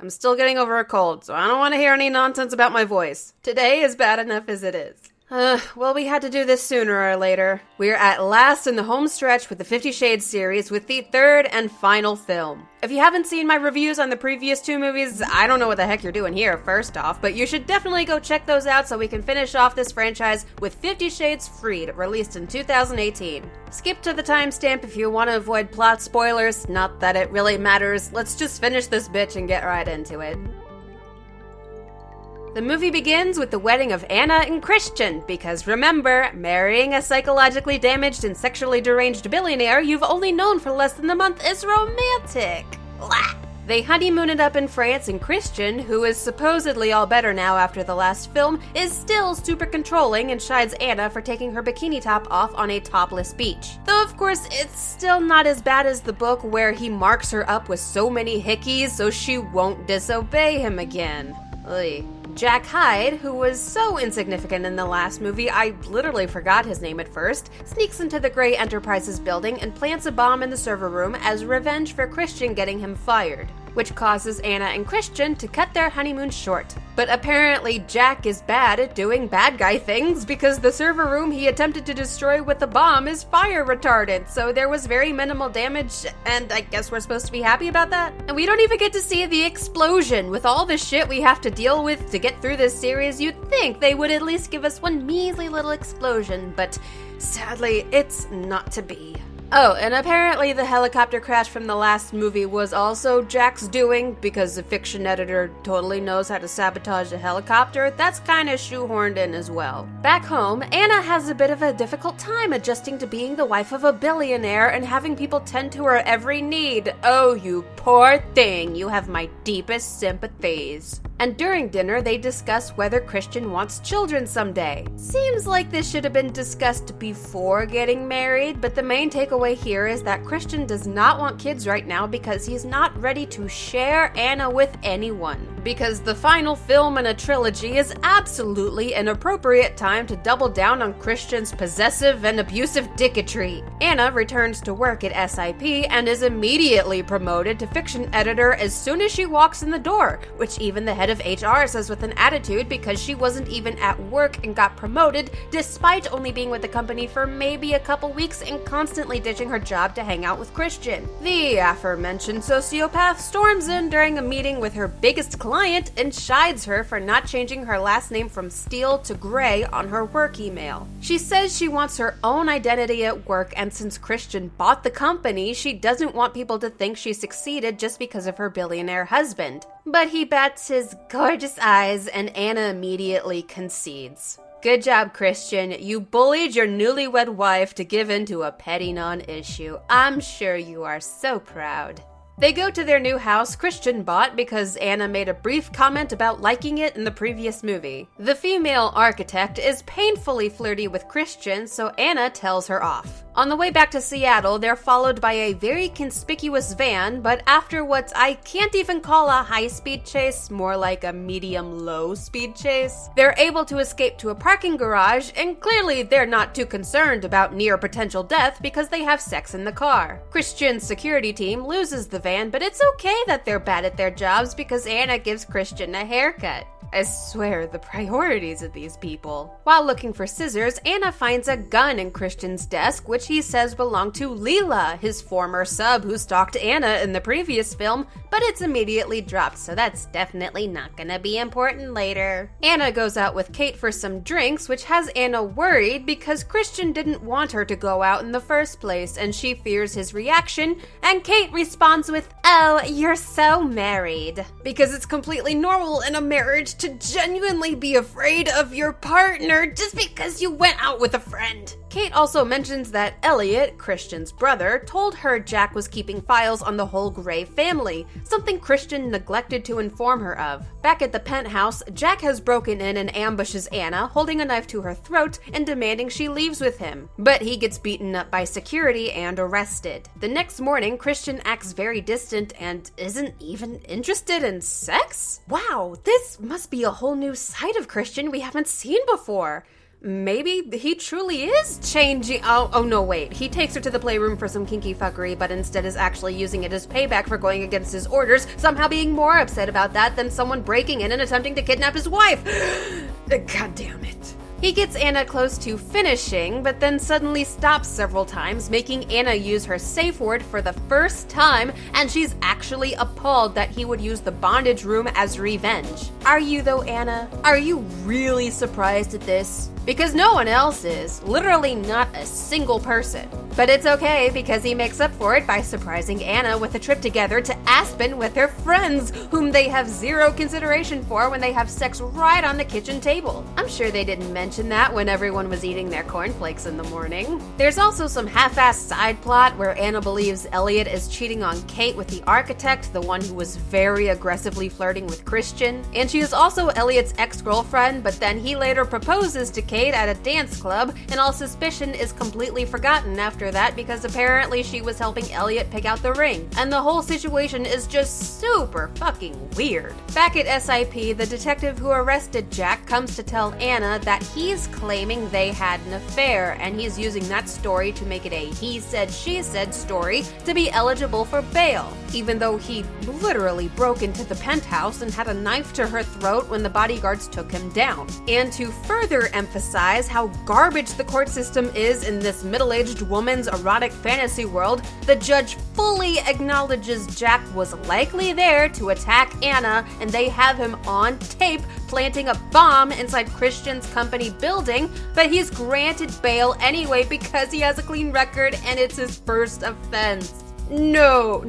I'm still getting over a cold, so I don't want to hear any nonsense about my voice. Today is bad enough as it is. Well, we had to do this sooner or later. We're at last in the home stretch with the 50 Shades series with the third and final film. If you haven't seen my reviews on the previous two movies, I don't know what the heck you're doing here, first off, but you should definitely go check those out so we can finish off this franchise with 50 Shades Freed, released in 2018. Skip to the timestamp if you want to avoid plot spoilers, not that it really matters. Let's just finish this bitch and get right into it. The movie begins with the wedding of Anna and Christian, because remember, marrying a psychologically damaged and sexually deranged billionaire you've only known for less than a month is romantic. Blah. They honeymoon it up in France, and Christian, who is supposedly all better now after the last film, is still super controlling and chides Anna for taking her bikini top off on a topless beach. Though of course, it's still not as bad as the book where he marks her up with so many hickeys so she won't disobey him again. Ugh. Jack Hyde, who was so insignificant in the last movie I literally forgot his name at first, sneaks into the Grey Enterprises building and plants a bomb in the server room as revenge for Christian getting him fired, which causes Anna and Christian to cut their honeymoon short. But apparently Jack is bad at doing bad guy things because the server room he attempted to destroy with the bomb is fire retardant, so there was very minimal damage, and I guess we're supposed to be happy about that? And we don't even get to see the explosion. With all the shit we have to deal with to get through this series, you'd think they would at least give us one measly little explosion, but sadly, it's not to be. Oh, and apparently the helicopter crash from the last movie was also Jack's doing, because the fiction editor totally knows how to sabotage a helicopter. That's kinda shoehorned in as well. Back home, Anna has a bit of a difficult time adjusting to being the wife of a billionaire and having people tend to her every need. Oh, you poor thing, you have my deepest sympathies. And during dinner, they discuss whether Christian wants children someday. Seems like this should have been discussed before getting married, but the main takeaway here is that Christian does not want kids right now because he's not ready to share Anna with anyone. Because the final film in a trilogy is absolutely an appropriate time to double down on Christian's possessive and abusive dicketry. Anna returns to work at SIP and is immediately promoted to fiction editor as soon as she walks in the door, which even the head of HR says with an attitude because she wasn't even at work and got promoted despite only being with the company for maybe a couple weeks and constantly ditching her job to hang out with Christian. The aforementioned sociopath storms in during a meeting with her biggest client and chides her for not changing her last name from Steele to Gray on her work email. She says she wants her own identity at work, and since Christian bought the company, she doesn't want people to think she succeeded just because of her billionaire husband. But he bats his gorgeous eyes and Anna immediately concedes. Good job, Christian. You bullied your newlywed wife to give in to a petty non-issue. I'm sure you are so proud. They go to their new house Christian bought because Anna made a brief comment about liking it in the previous movie. The female architect is painfully flirty with Christian, so Anna tells her off. On the way back to Seattle, they're followed by a very conspicuous van, but after what I can't even call a high-speed chase, more like a medium-low speed chase, they're able to escape to a parking garage, and clearly they're not too concerned about near potential death because they have sex in the car. Christian's security team loses the van, but it's okay that they're bad at their jobs because Anna gives Christian a haircut. I swear, the priorities of these people. While looking for scissors, Anna finds a gun in Christian's desk, which he says belonged to Leela, his former sub who stalked Anna in the previous film, but it's immediately dropped, so that's definitely not gonna be important later. Anna goes out with Kate for some drinks, which has Anna worried because Christian didn't want her to go out in the first place, and she fears his reaction, and Kate responds with, "Oh, you're so married." Because it's completely normal in a marriage to genuinely be afraid of your partner just because you went out with a friend. Kate also mentions that Elliot, Christian's brother, told her Jack was keeping files on the whole Gray family, something Christian neglected to inform her of. Back at the penthouse, Jack has broken in and ambushes Anna, holding a knife to her throat and demanding she leaves with him. But he gets beaten up by security and arrested. The next morning, Christian acts very distant and isn't even interested in sex? Wow, this must be a whole new side of Christian we haven't seen before. maybe he truly is changing. Oh no, wait. He takes her to the playroom for some kinky fuckery, but instead is actually using it as payback for going against his orders, somehow being more upset about that than someone breaking in and attempting to kidnap his wife. God damn it. He gets Anna close to finishing, but then suddenly stops several times, making Anna use her safe word for the first time, and she's actually appalled that he would use the bondage room as revenge. Are you though, Anna? Are you really surprised at this? Because no one else is. Literally not a single person. But it's okay, because he makes up for it by surprising Anna with a trip together to Aspen with her friends, whom they have zero consideration for when they have sex right on the kitchen table. I'm sure they didn't mention that when everyone was eating their cornflakes in the morning. There's also some half-assed side plot where Anna believes Elliot is cheating on Kate with the architect, the one who was very aggressively flirting with Christian. And she is also Elliot's ex-girlfriend, but then he later proposes to Kate at a dance club, and all suspicion is completely forgotten after that because apparently she was helping Elliot pick out the ring. And the whole situation is just super fucking weird. Back at SIP, the detective who arrested Jack comes to tell Anna that he's claiming they had an affair, and he's using that story to make it a he said, she said story to be eligible for bail, even though he literally broke into the penthouse and had a knife to her throat when the bodyguards took him down. And to further emphasize how garbage the court system is in this middle-aged woman's erotic fantasy world, the judge fully acknowledges Jack was likely there to attack Anna, and they have him on tape planting a bomb inside Christian's company building, but he's granted bail anyway because he has a clean record and it's his first offense. No,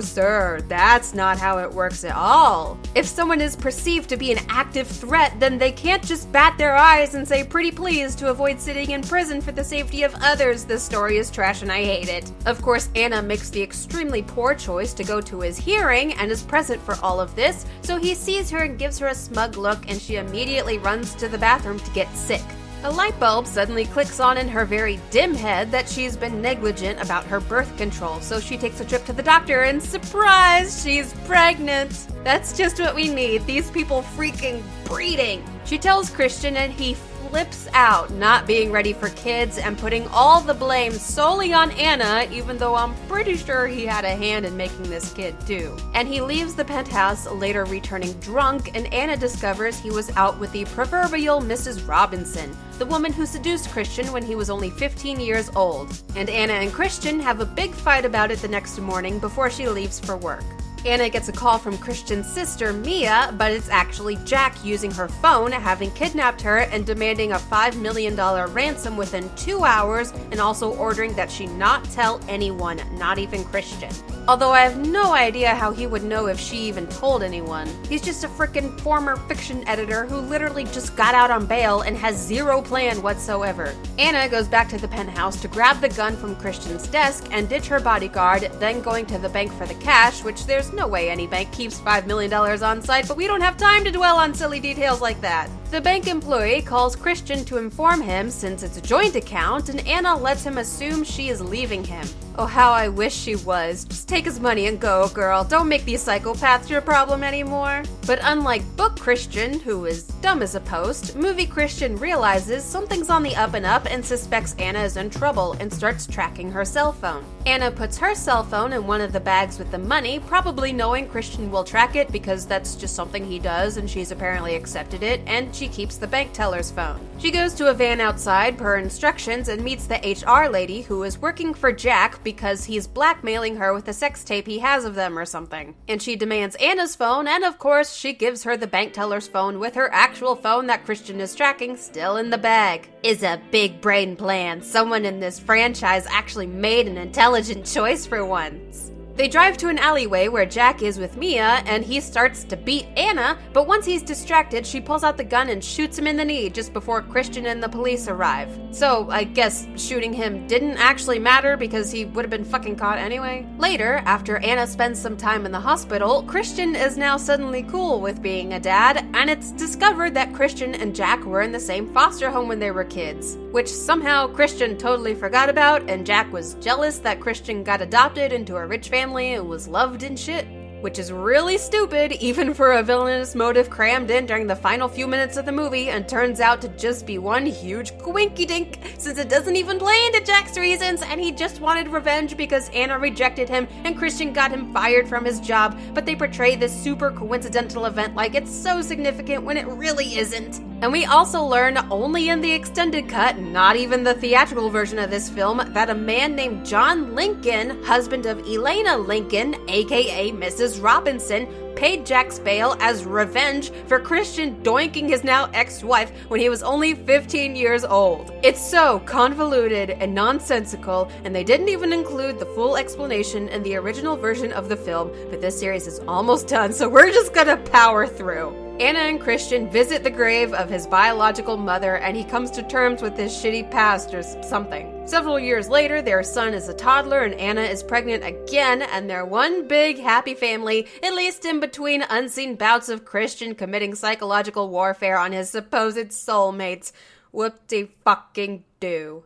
sir. That's not how it works at all. If someone is perceived to be an active threat, then they can't just bat their eyes and say pretty please to avoid sitting in prison for the safety of others. This story is trash and I hate it. Of course, Anna makes the extremely poor choice to go to his hearing and is present for all of this, so he sees her and gives her a smug look, and she immediately runs to the bathroom to get sick. A light bulb suddenly clicks on in her very dim head that she's been negligent about her birth control, so she takes a trip to the doctor and surprise, she's pregnant. That's just what we need, these people freaking breeding. She tells Christian and he flips out, not being ready for kids and putting all the blame solely on Anna, even though I'm pretty sure he had a hand in making this kid too. And he leaves the penthouse, later returning drunk, and Anna discovers he was out with the proverbial Mrs. Robinson, the woman who seduced Christian when he was only 15 years old. And Anna and Christian have a big fight about it the next morning before she leaves for work. Anna gets a call from Christian's sister, Mia, but it's actually Jack using her phone, having kidnapped her and demanding a $5 million ransom within 2 hours, and also ordering that she not tell anyone, not even Christian. Although I have no idea how he would know if she even told anyone. He's just a frickin' former fiction editor who literally just got out on bail and has zero plan whatsoever. Anna goes back to the penthouse to grab the gun from Christian's desk and ditch her bodyguard, then going to the bank for the cash, which there's no way any bank keeps $5 million on site, but we don't have time to dwell on silly details like that. The bank employee calls Christian to inform him since it's a joint account, and Anna lets him assume she is leaving him. Oh, how I wish she was. Just take his money and go, girl. Don't make these psychopaths your problem anymore. But unlike book Christian, who is dumb as a post, movie Christian realizes something's on the up and up and suspects Anna is in trouble and starts tracking her cell phone. Anna puts her cell phone in one of the bags with the money, probably knowing Christian will track it because that's just something he does and she's apparently accepted it, and she keeps the bank teller's phone. She goes to a van outside per instructions and meets the HR lady who is working for Jack because he's blackmailing her with a sex tape he has of them or something. And she demands Anna's phone, and of course she gives her the bank teller's phone with her actual phone that Christian is tracking still in the bag. Is a big brain plan. Someone in this franchise actually made an intelligent choice for once. They drive to an alleyway where Jack is with Mia, and he starts to beat Anna, but once he's distracted, she pulls out the gun and shoots him in the knee just before Christian and the police arrive. So, I guess shooting him didn't actually matter because he would have been fucking caught anyway. Later, after Anna spends some time in the hospital, Christian is now suddenly cool with being a dad, and it's discovered that Christian and Jack were in the same foster home when they were kids, which somehow Christian totally forgot about, and Jack was jealous that Christian got adopted into a rich family and was loved and shit. which is really stupid even for a villainous motive crammed in during the final few minutes of the movie and turns out to just be one huge coinky-dink since it doesn't even play into Jack's reasons and he just wanted revenge because Anna rejected him and Christian got him fired from his job, but they portray this super coincidental event like it's so significant when it really isn't. And we also learn only in the extended cut, not even the theatrical version of this film, that a man named John Lincoln, husband of Elena Lincoln, aka Mrs. Robinson, paid Jack's bail as revenge for Christian doinking his now ex-wife when he was only 15 years old. It's so convoluted and nonsensical, and they didn't even include the full explanation in the original version of the film, but this series is almost done, so we're just gonna power through. Anna and Christian visit the grave of his biological mother, and he comes to terms with his shitty past or something. Several years later, their son is a toddler and Anna is pregnant again, and they're one big happy family, at least in between unseen bouts of Christian committing psychological warfare on his supposed soulmates. Whoop-de-fucking-do.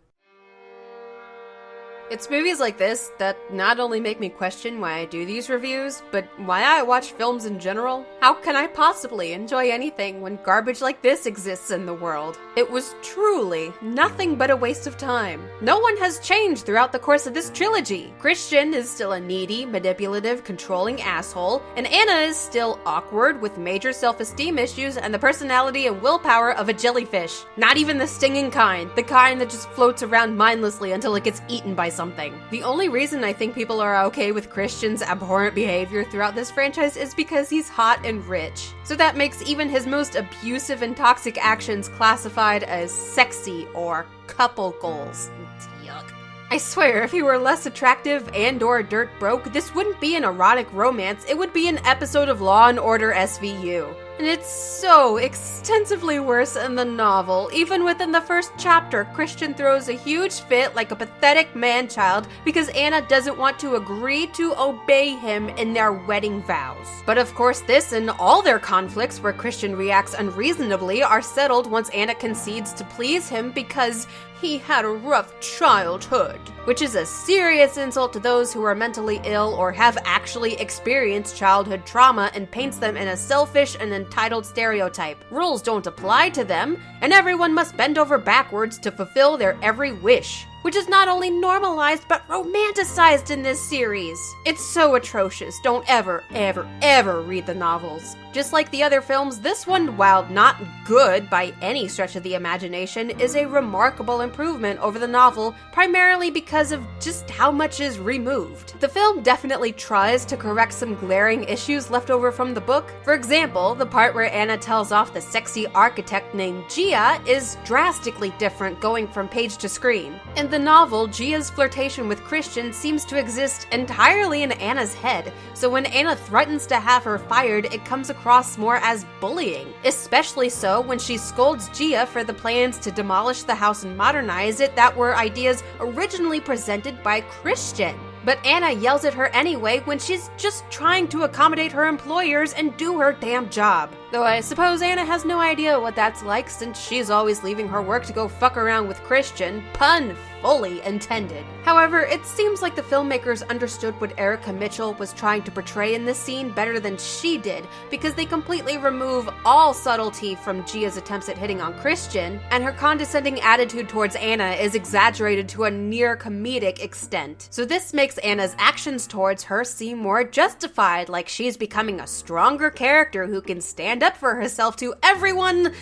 It's movies like this that not only make me question why I do these reviews, but why I watch films in general. How can I possibly enjoy anything when garbage like this exists in the world? It was truly nothing but a waste of time. No one has changed throughout the course of this trilogy. Christian is still a needy, manipulative, controlling asshole, and Anna is still awkward with major self-esteem issues and the personality and willpower of a jellyfish. Not even the stinging kind, the kind that just floats around mindlessly until it gets eaten by something. The only reason I think people are okay with Christian's abhorrent behavior throughout this franchise is because he's hot and rich. So that makes even his most abusive and toxic actions classified as sexy or couple goals. Yuck. I swear, if he were less attractive and or dirt broke, this wouldn't be an erotic romance, it would be an episode of Law & Order SVU. And it's so extensively worse in the novel. Even within the first chapter, Christian throws a huge fit like a pathetic man-child because Anna doesn't want to agree to obey him in their wedding vows. But of course, this and all their conflicts where Christian reacts unreasonably are settled once Anna concedes to please him because he had a rough childhood, which is a serious insult to those who are mentally ill or have actually experienced childhood trauma and paints them in a selfish and entitled stereotype. Rules don't apply to them, and everyone must bend over backwards to fulfill their every wish, which is not only normalized but romanticized in this series. It's so atrocious. Don't ever, ever, ever read the novels. Just like the other films, this one, while not good by any stretch of the imagination, is a remarkable improvement over the novel, primarily because of just how much is removed. The film definitely tries to correct some glaring issues left over from the book. For example, the part where Anna tells off the sexy architect named Gia is drastically different going from page to screen. In the novel, Gia's flirtation with Christian seems to exist entirely in Anna's head, so when Anna threatens to have her fired, it comes across more as bullying, especially so when she scolds Gia for the plans to demolish the house and modernize it that were ideas originally presented by Christian. But Anna yells at her anyway when she's just trying to accommodate her employers and do her damn job. Though I suppose Anna has no idea what that's like since she's always leaving her work to go fuck around with Christian, pun fully intended. However, it seems like the filmmakers understood what Erica Mitchell was trying to portray in this scene better than she did, because they completely remove all subtlety from Gia's attempts at hitting on Christian, and her condescending attitude towards Anna is exaggerated to a near comedic extent. So this makes Anna's actions towards her seem more justified, like she's becoming a stronger character who can stand up for herself to everyone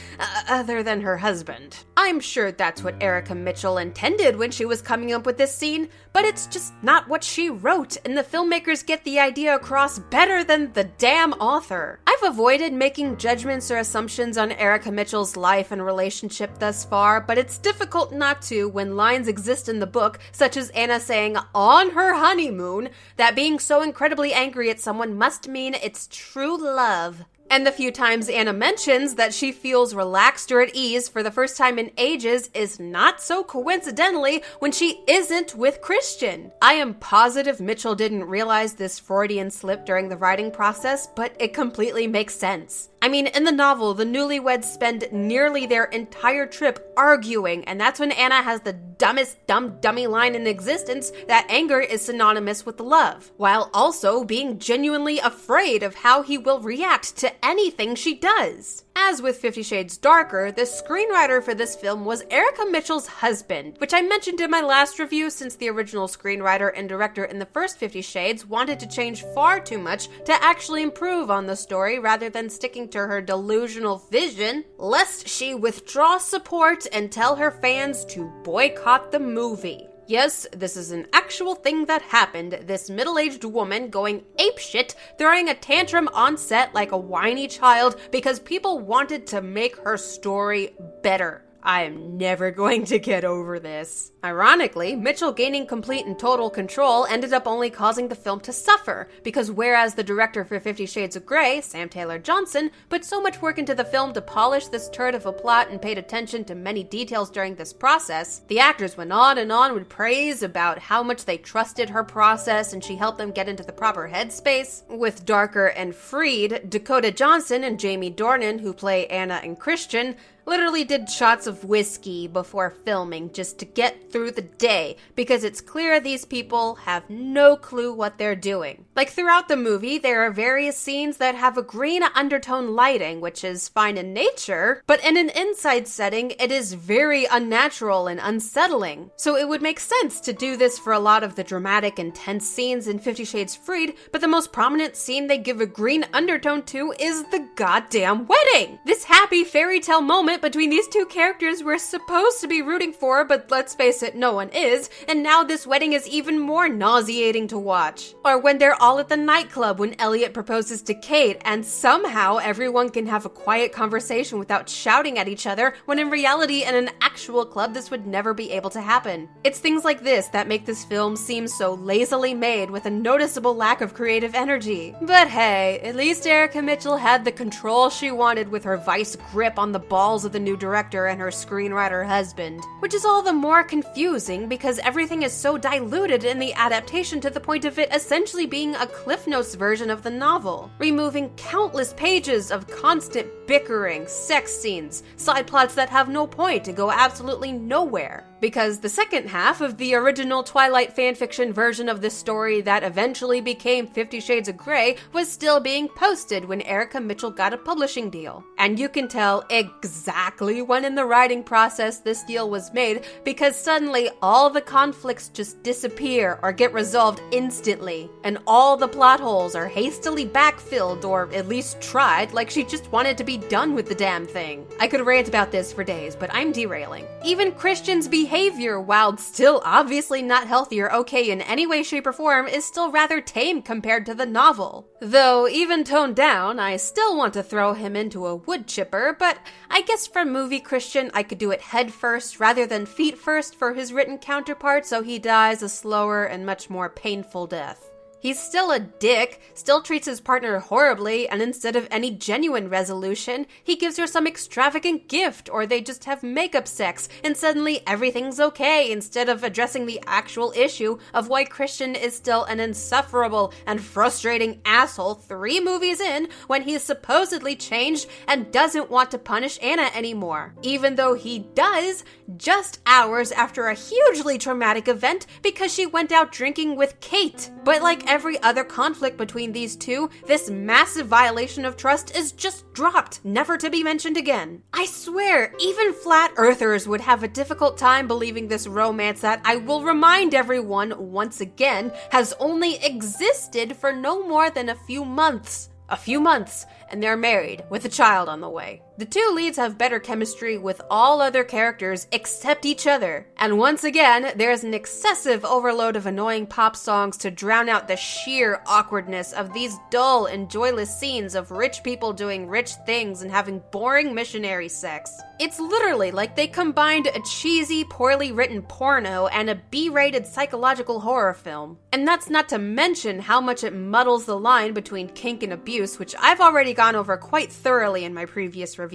other than her husband. I'm sure that's what Erica Mitchell intended when she was coming up with this scene, but it's just not what she wrote, and the filmmakers get the idea across better than the damn author. I've avoided making judgments or assumptions on Erica Mitchell's life and relationship thus far, but it's difficult not to when lines exist in the book, such as Anna saying on her honeymoon that being so incredibly angry at someone must mean it's true love. And the few times Anna mentions that she feels relaxed or at ease for the first time in ages is not so coincidentally when she isn't with Christian. I am positive Mitchell didn't realize this Freudian slip during the writing process, but it completely makes sense. I mean, in the novel, the newlyweds spend nearly their entire trip arguing, and that's when Anna has the dumbest dummy line in existence that anger is synonymous with love, while also being genuinely afraid of how he will react to anything she does. As with 50 Shades Darker, the screenwriter for this film was Erica Mitchell's husband, which I mentioned in my last review since the original screenwriter and director in the first 50 Shades wanted to change far too much to actually improve on the story rather than sticking to her delusional vision, lest she withdraw support and tell her fans to boycott the movie. Yes, this is an actual thing that happened, this middle-aged woman going apeshit, throwing a tantrum on set like a whiny child because people wanted to make her story better. I am never going to get over this. Ironically, Mitchell gaining complete and total control ended up only causing the film to suffer, because whereas the director for 50 Shades of Grey, Sam Taylor Johnson, put so much work into the film to polish this turd of a plot and paid attention to many details during this process, the actors went on and on with praise about how much they trusted her process and she helped them get into the proper headspace. With Darker and Freed, Dakota Johnson and Jamie Dornan, who play Anna and Christian, literally did shots of whiskey before filming just to get through the day, because it's clear these people have no clue what they're doing. Like throughout the movie, there are various scenes that have a green undertone lighting, which is fine in nature, but in an inside setting, it is very unnatural and unsettling. So it would make sense to do this for a lot of the dramatic, intense scenes in 50 Shades Freed, but the most prominent scene they give a green undertone to is the goddamn wedding! This happy fairy tale moment between these two characters we're supposed to be rooting for, but let's face it, no one is, and now this wedding is even more nauseating to watch. Or when they're all at the nightclub when Elliot proposes to Kate, and somehow everyone can have a quiet conversation without shouting at each other, when in reality in an actual club this would never be able to happen. It's things like this that make this film seem so lazily made with a noticeable lack of creative energy. But hey, at least Erica Mitchell had the control she wanted with her vice grip on the balls of the new director and her screenwriter husband. Which is all the more confusing because everything is so diluted in the adaptation to the point of it essentially being a Cliff Notes version of the novel, removing countless pages of constant bickering, sex scenes, side plots that have no point and go absolutely nowhere. Because the second half of the original Twilight fanfiction version of this story that eventually became 50 Shades of Grey was still being posted when Erica Mitchell got a publishing deal. And you can tell exactly when in the writing process this deal was made because suddenly all the conflicts just disappear or get resolved instantly, and all the plot holes are hastily backfilled or at least tried like she just wanted to be done with the damn thing. I could rant about this for days, but I'm derailing. Even Christian's behavior, while still obviously not healthy or okay in any way, shape, or form, is still rather tame compared to the novel. Though, even toned down, I still want to throw him into a wood chipper, but I guess for movie Christian, I could do it head first rather than feet first for his written counterpart, so he dies a slower and much more painful death. He's still a dick, still treats his partner horribly, and instead of any genuine resolution, he gives her some extravagant gift, or they just have makeup sex, and suddenly everything's okay, instead of addressing the actual issue of why Christian is still an insufferable and frustrating asshole 3 movies in when he's supposedly changed and doesn't want to punish Anna anymore. Even though he does, just hours after a hugely traumatic event because she went out drinking with Kate. But like every other conflict between these two, this massive violation of trust is just dropped, never to be mentioned again. I swear, even flat earthers would have a difficult time believing this romance that, I will remind everyone once again, has only existed for no more than a few months. A few months, and they're married, with a child on the way. The two leads have better chemistry with all other characters except each other. And once again, there's an excessive overload of annoying pop songs to drown out the sheer awkwardness of these dull and joyless scenes of rich people doing rich things and having boring missionary sex. It's literally like they combined a cheesy, poorly written porno and a B-rated psychological horror film. And that's not to mention how much it muddles the line between kink and abuse, which I've already gone over quite thoroughly in my previous reviews.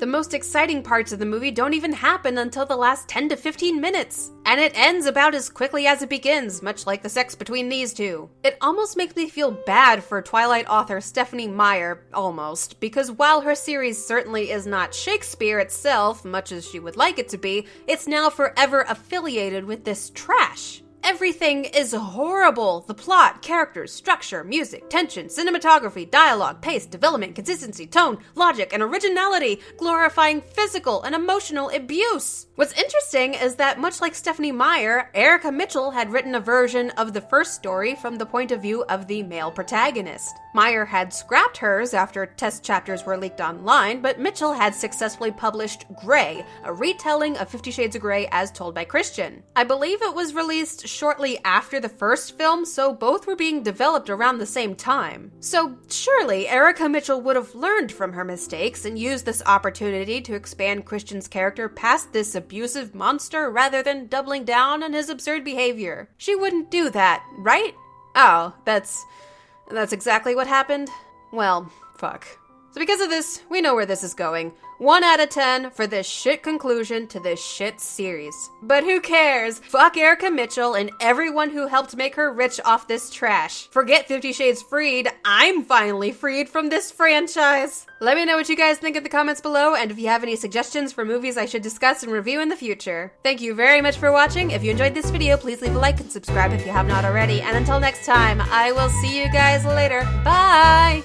The most exciting parts of the movie don't even happen until the last 10 to 15 minutes. And it ends about as quickly as it begins, much like the sex between these two. It almost makes me feel bad for Twilight author Stephenie Meyer, almost, because while her series certainly is not Shakespeare itself, much as she would like it to be, it's now forever affiliated with this trash. Everything is horrible. The plot, characters, structure, music, tension, cinematography, dialogue, pace, development, consistency, tone, logic, and originality, glorifying physical and emotional abuse. What's interesting is that much like Stephenie Meyer, Erica Mitchell had written a version of the first story from the point of view of the male protagonist. Meyer had scrapped hers after test chapters were leaked online, but Mitchell had successfully published Grey, a retelling of 50 Shades of Grey as told by Christian. I believe it was released shortly after the first film, so both were being developed around the same time. So surely Erica Mitchell would have learned from her mistakes and used this opportunity to expand Christian's character past this abusive monster rather than doubling down on his absurd behavior. She wouldn't do that, right? Oh, that's exactly what happened? Well, fuck. So because of this, we know where this is going. 1 out of 10 for this shit conclusion to this shit series. But who cares? Fuck Erica Mitchell and everyone who helped make her rich off this trash. Forget 50 Shades Freed, I'm finally freed from this franchise. Let me know what you guys think in the comments below, and if you have any suggestions for movies I should discuss and review in the future. Thank you very much for watching. If you enjoyed this video, please leave a like and subscribe if you have not already. And until next time, I will see you guys later. Bye!